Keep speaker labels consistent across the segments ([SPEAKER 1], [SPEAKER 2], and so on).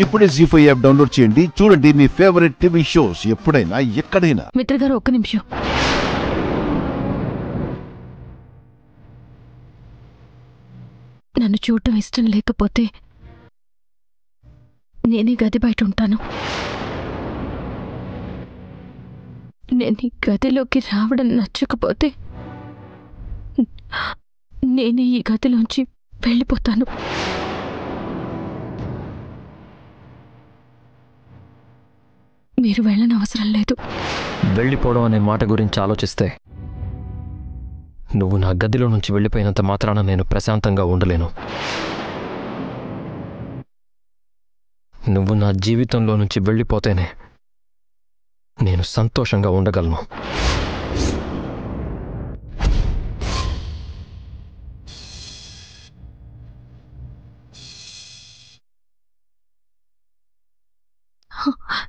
[SPEAKER 1] ఇప్పుడే జీ5 app download చేయండి. చూడండి మీ ఫేవరెట్ టీవీ షోస్ ఎప్పుడైనా ఎక్కడైనా.
[SPEAKER 2] మిత్ర గారు ఒక్క నిమిషం. నన్ను చూడటం ఇష్టం లేకపోతే నేనే గది బయట ఉంటాను. నేను ఈ గదిలోకి రావడం నచ్చకపోతే నేనే ఈ గదిలోంచి వెళ్ళిపోతాను. మీరు వెళ్ళనవసరం లేదు.
[SPEAKER 3] వెళ్ళిపోవడం అనే మాట గురించి ఆలోచిస్తే నువ్వు నా గదిలో నుంచి వెళ్ళిపోయినంత మాత్రాన నేను ప్రశాంతంగా ఉండలేను. నువ్వు నా జీవితంలో నుంచి వెళ్ళిపోతేనే నేను సంతోషంగా ఉండగలను.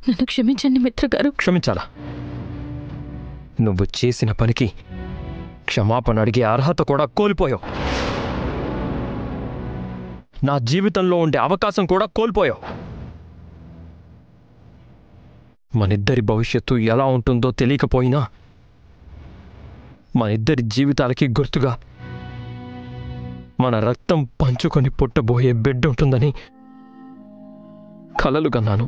[SPEAKER 2] నన్ను క్షమించండి మిత్ర గారు.
[SPEAKER 3] క్షమించాలా? నువ్వు చేసిన పనికి క్షమాపణ అడిగే అర్హత కూడా కోల్పోయావు. నా జీవితంలో ఉండే అవకాశం కూడా కోల్పోయావు. మనిద్దరి భవిష్యత్తు ఎలా ఉంటుందో తెలియకపోయినా మనిద్దరి జీవితాలకి గుర్తుగా మన రక్తం పంచుకొని పుట్టబోయే బిడ్డ ఉంటుందని కలలు కన్నాను.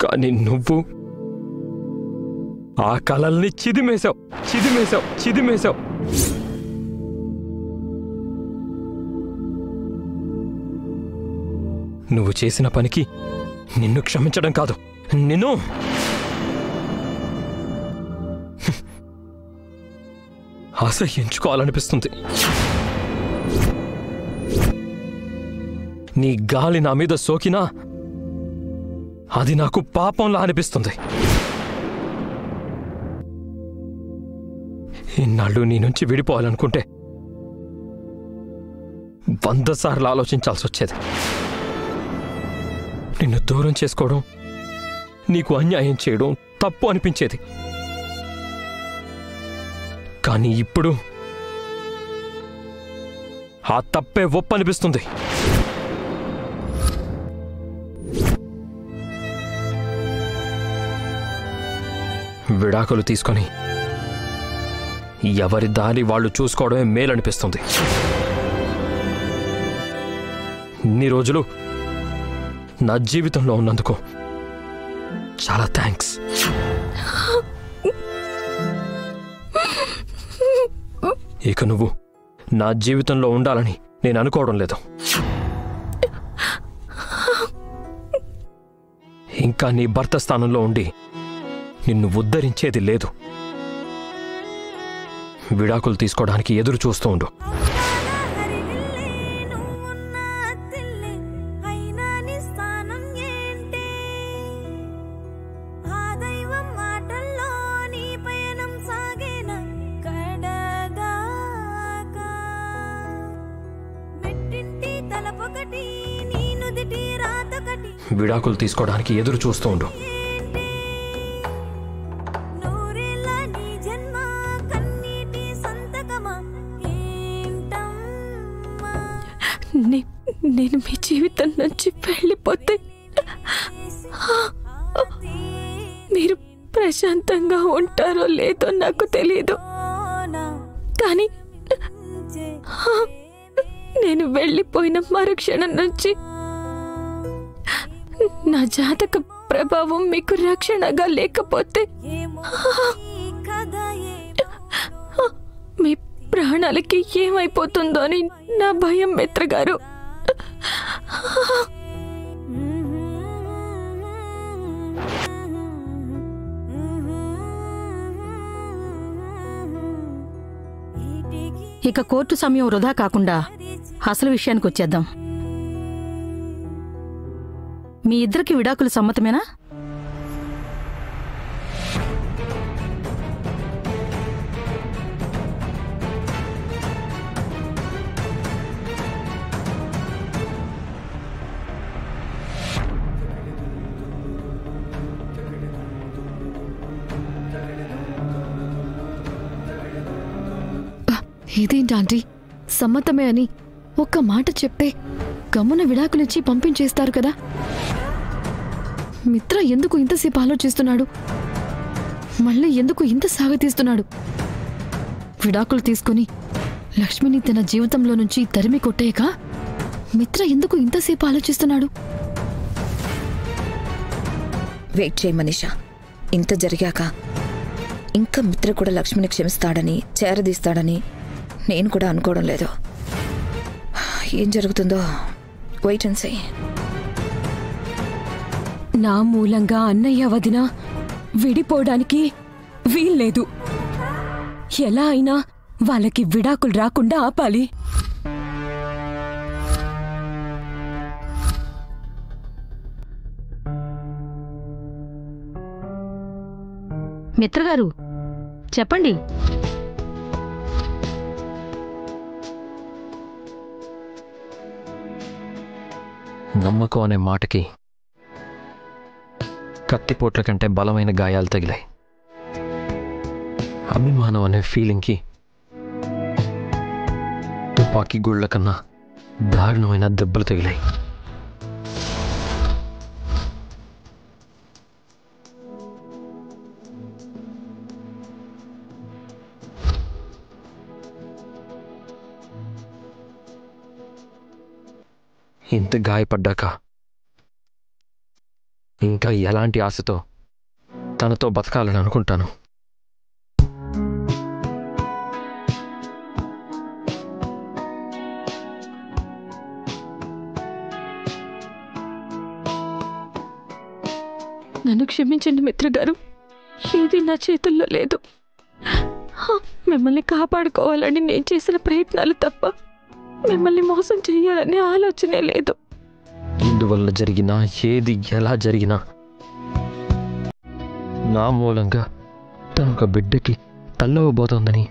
[SPEAKER 3] కానీ నువ్వు ఆ కలల్ని చిదిమేశావు. నువ్వు చేసిన పనికి నిన్ను క్షమించడం కాదు, నిన్ను అసహ్యించుకోవాలనిపిస్తుంది. నీ గాలి నా మీద సోకినా అది నాకు పాపంలా అనిపిస్తుంది. ఇన్నాళ్ళు నీ నుంచి విడిపోవాలనుకుంటే 100 సార్లు ఆలోచించాల్సి వచ్చేది. నిన్ను దూరం చేసుకోవడం, నీకు అన్యాయం చేయడం తప్పు అనిపించేది. కానీ ఇప్పుడు ఆ తప్పే ఒప్పనిపిస్తుంది. విడాకులు తీసుకొని ఎవరి దారి వాళ్ళు చూసుకోవడమే మేలనిపిస్తుంది. ఇన్ని రోజులు నా జీవితంలో ఉన్నందుకు చాలా థ్యాంక్స్. ఇక నువ్వు నా జీవితంలో ఉండాలని నేను అనుకోవడం లేదు. ఇంకా నీ భర్త స్థానంలో ఉండి నిన్ను ఉద్ధరించేది లేదు. విడాకులు తీసుకోవడానికి ఎదురు చూస్తూ ఉండు. విడాకులు తీసుకోవడానికి ఎదురు చూస్తూ ఉండు.
[SPEAKER 2] నేను మీ జీవితం నుంచి వెళ్ళిపోతే మీరు ప్రశాంతంగా ఉంటారో లేదో నాకు తెలియదు. కానీ నేను వెళ్ళిపోయిన మరుక్షణం నుంచి నా జాతక ప్రభావం మీకు రక్షణగా లేకపోతే మీ ప్రాణాలకి ఏమైపోతుందో అని నా భయం మిత్ర గారు.
[SPEAKER 4] ఇక కోర్టు సమయం వృధా కాకుండా అసలు విషయానికి వచ్చేద్దాం. మీ ఇద్దరికి విడాకులు సమ్మతమేనా?
[SPEAKER 5] ఇదేంటి ఆంటీ, సమ్మతమే అని ఒక్క మాట చెప్తే గమ్మున విడాకులిచ్చి పంపించేస్తారు కదా. మిత్ర ఎందుకు ఇంతసేపు ఆలోచిస్తున్నాడు? మళ్ళీ ఎందుకు ఇంత సాగతీస్తున్నాడు? విడాకులు తీసుకుని లక్ష్మిని తన జీవితంలో నుంచి తరిమి కొట్టేయక మిత్ర ఎందుకు ఇంతసేపు ఆలోచిస్తున్నాడు?
[SPEAKER 6] వెయిట్ చేయి మనీషా. ఇంత జరిగాక ఇంకా మిత్ర కూడా లక్ష్మిని క్షమిస్తాడని, చేరదీస్తాడని నేను కూడా అనుకోవడం లేదు. ఏం జరుగుతుందో వెయిట్ అండ్ సీ.
[SPEAKER 2] నా మూలంగా అన్నయ్య వదిన విడిపోవడానికి వీల్లేదు. ఎలా అయినా వాళ్ళకి విడాకులు రాకుండా ఆపాలి.
[SPEAKER 4] మిత్రగారు చెప్పండి.
[SPEAKER 3] నమ్మకం అనే మాటకి కత్తిపోట్ల కంటే బలమైన గాయాలు తగిలాయి. అభిమానం అనే ఫీలింగ్కి తుపాకీ గుళ్ళ కన్నా దారుణమైన దెబ్బలు తగిలాయి. ఇంత గాయపడ్డాక ఇంకా ఎలాంటి ఆశతో తనతో బతకాలని అనుకుంటాను.
[SPEAKER 2] నన్ను క్షమించండి మిత్రగారు, ఏది నా చేతుల్లో లేదు. మిమ్మల్ని కాపాడుకోవాలని నేను చేసిన ప్రయత్నాలు తప్ప మిమ్మల్ని మోసం చేయాలనే ఆలోచనే లేదు.
[SPEAKER 3] ఇందువల్ల జరిగినా, ఏది ఎలా జరిగినా నా మూలంగా తను ఒక బిడ్డకి తల్లవబోతోందని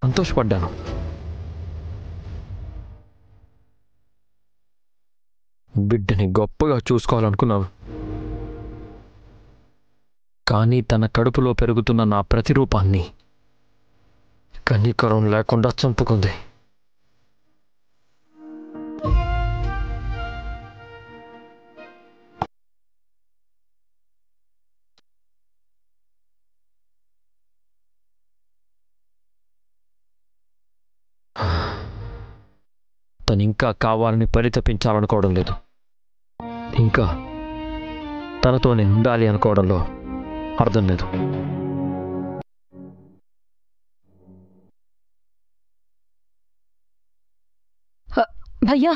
[SPEAKER 3] సంతోషపడ్డాను. బిడ్డని గొప్పగా చూసుకోవాలనుకున్నాను. కానీ తన కడుపులో పెరుగుతున్న నా ప్రతిరూపాన్ని కనికరం లేకుండా చంపుకుంది. తను ఇంకా కావాలని పరితపించాలనుకోవడం లేదు. ఇంకా తనతో నేను ఉండాలి అనుకోవడంలో అర్థం లేదు.
[SPEAKER 2] భయ్యా,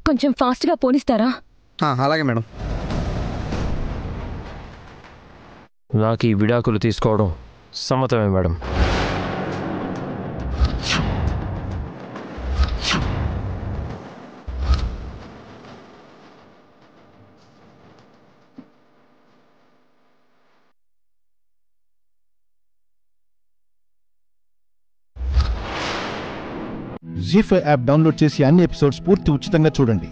[SPEAKER 2] కొంచెం ఫాస్ట్గా పోనిస్తారా?
[SPEAKER 7] అలాగే మేడం.
[SPEAKER 3] నాకు ఈ విడాకులు తీసుకోవడం సమ్మతమే మేడం.
[SPEAKER 1] జీ5 యాప్ డౌన్లోడ్ చేసి అన్ని ఎపిసోడ్స్ పూర్తి ఉచితంగా చూడండి.